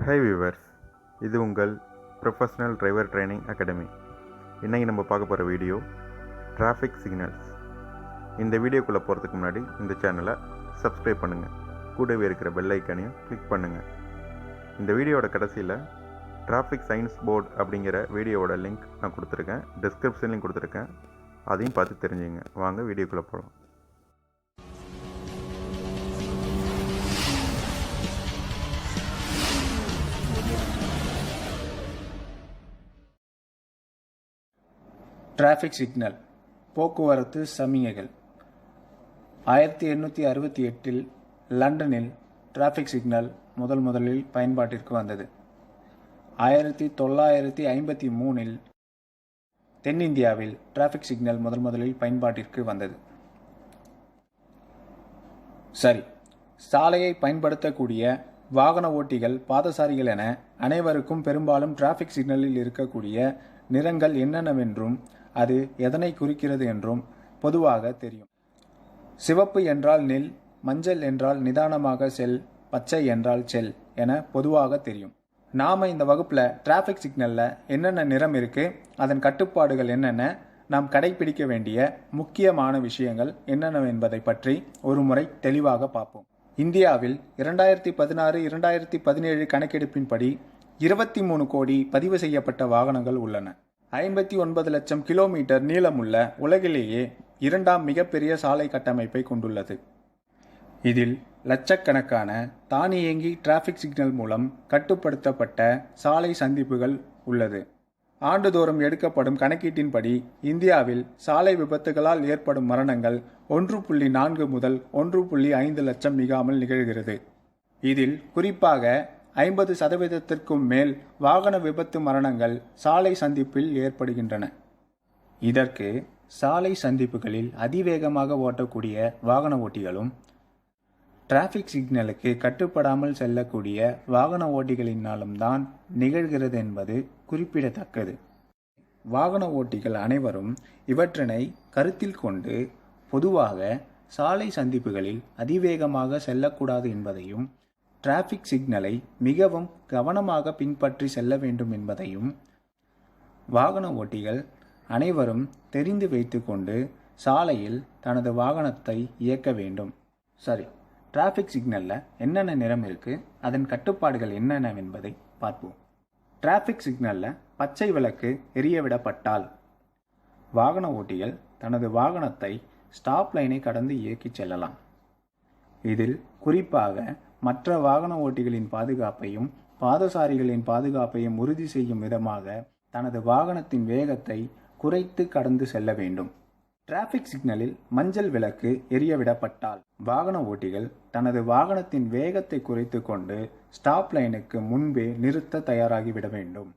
Hi viewers, இது உங்கள் professional driver training academy. இன்றைக்கி நம்ம பார்க்க போகிற வீடியோ டிராஃபிக் சிக்னல்ஸ். இந்த வீடியோக்குள்ளே போகிறதுக்கு முன்னாடி இந்த சேனலை சப்ஸ்கிரைப் பண்ணுங்கள், கூடவே இருக்கிற பெல் ஐக்கானையும் கிளிக் பண்ணுங்கள். இந்த வீடியோவோட கடைசியில் டிராஃபிக் சயின்ஸ் போர்டு அப்படிங்கிற வீடியோவோட லிங்க் நான் கொடுத்துருக்கேன், டிஸ்கிரிப்ஷன்லையும் கொடுத்துருக்கேன். அதையும் பார்த்து தெரிஞ்சுங்க. வாங்க வீடியோக்குள்ளே போகலாம். டிராஃபிக் சிக்னல் போக்குவரத்து சமிகைகள். 1868 லண்டனில் டிராஃபிக் சிக்னல் முதலில் பயன்பாட்டிற்கு வந்தது. 1953 தென்னிந்தியாவில் டிராஃபிக் சிக்னல் முதலில் பயன்பாட்டிற்கு வந்தது. சரி, சாலையை பயன்படுத்தக்கூடிய வாகன ஓட்டிகள், பாதசாரிகள் என அனைவருக்கும் பெரும்பாலும் டிராஃபிக் சிக்னலில் இருக்கக்கூடிய நிறங்கள் என்னென்னவென்றும் அது எதனை குறிக்கிறது என்றும் பொதுவாக தெரியும். சிவப்பு என்றால் நில், மஞ்சள் என்றால் நிதானமாக செல், பச்சை என்றால் செல் என பொதுவாக தெரியும். நாம் இந்த வகுப்பில் டிராஃபிக் சிக்னலில் என்னென்ன நிறம் இருக்குது, அதன் கட்டுப்பாடுகள் என்னென்ன, நாம் கடைபிடிக்க வேண்டிய முக்கியமான விஷயங்கள் என்னென்ன என்பதை பற்றி ஒரு முறை தெளிவாக பார்ப்போம். இந்தியாவில் 2016-2017 கணக்கெடுப்பின்படி 23 கோடி பதிவு செய்யப்பட்ட வாகனங்கள் உள்ளன. 59 லட்சம் கிலோமீட்டர் நீளமுள்ள உலகிலேயே 2ஆம் மிகப்பெரிய சாலை கட்டமைப்பை கொண்டுள்ளது. இதில் லட்சக்கணக்கான தானியங்கி டிராஃபிக் சிக்னல் மூலம் கட்டுப்படுத்தப்பட்ட சாலை சந்திப்புகள் உள்ளது. ஆண்டுதோறும் எடுக்கப்படும் கணக்கீட்டின்படி இந்தியாவில் சாலை விபத்துகளால் ஏற்படும் மரணங்கள் 1.4 முதல் 1.5 லட்சம் மிகாமல் நிகழ்கிறது. இதில் குறிப்பாக 50% மேல் வாகன விபத்து மரணங்கள் சாலை சந்திப்பில் ஏற்படுகின்றன. இதற்கு சாலை சந்திப்புகளில் அதிவேகமாக ஓட்டக்கூடிய வாகன ஓட்டிகளும், டிராஃபிக் சிக்னலுக்கு கட்டுப்படாமல் செல்லக்கூடிய வாகன ஓட்டிகளினாலும் தான் நிகழ்கிறது என்பது குறிப்பிடத்தக்கது. வாகன ஓட்டிகள் அனைவரும் இவற்றினை கருத்தில் கொண்டு பொதுவாக சாலை சந்திப்புகளில் அதிவேகமாக செல்லக்கூடாது என்பதையும், டிராஃபிக் சிக்னலை மிகவும் கவனமாக பின்பற்றி செல்ல வேண்டும் என்பதையும் வாகன ஓட்டிகள் அனைவரும் தெரிந்து வைத்துக்கொண்டு சாலையில் தனது வாகனத்தை இயக்க வேண்டும். சரி, டிராஃபிக் சிக்னலில் என்னென்ன நிறம் இருக்குது, அதன் கட்டுப்பாடுகள் என்னென்ன என்பதை பார்ப்போம். டிராஃபிக் சிக்னலில் பச்சை விளக்கு எரியவிடப்பட்டால் வாகன ஓட்டிகள் தனது வாகனத்தை ஸ்டாப் லைனை கடந்து இயக்கி செல்லலாம். இதில் குறிப்பாக மற்ற வாகன ஓட்டிகளின் பாதுகாப்பையும் பாதசாரிகளின் பாதுகாப்பையும் உறுதி செய்யும் விதமாக தனது வாகனத்தின் வேகத்தை குறைத்து கடந்து செல்ல வேண்டும். டிராஃபிக் சிக்னலில் மஞ்சள் விளக்கு எரியவிடப்பட்டால் வாகன ஓட்டிகள் தனது வாகனத்தின் வேகத்தை குறைத்து கொண்டு ஸ்டாப் லைனுக்கு முன்பே நிறுத்த தயாராகிவிட வேண்டும்.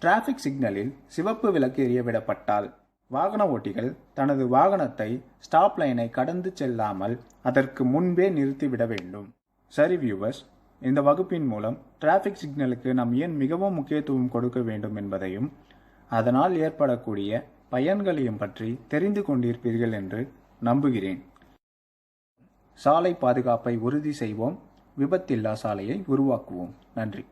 டிராஃபிக் சிக்னலில் சிவப்பு விளக்கு எரியவிடப்பட்டால் வாகன ஓட்டிகள் தனது வாகனத்தை ஸ்டாப் லைனை கடந்து செல்லாமல் அதற்கு முன்பே நிறுத்திவிட வேண்டும். சரி வியூவர்ஸ், இந்த வகுப்பின் மூலம் டிராஃபிக் சிக்னலுக்கு நாம் ஏன் மிகவும் முக்கியத்துவம் கொடுக்க வேண்டும் என்பதையும் அதனால் ஏற்படக்கூடிய பயன்களையும் பற்றி தெரிந்து கொண்டிருப்பீர்கள் என்று நம்புகிறேன். சாலை பாதுகாப்பை உறுதி செய்வோம், விபத்தில்லா சாலையை உருவாக்குவோம். நன்றி.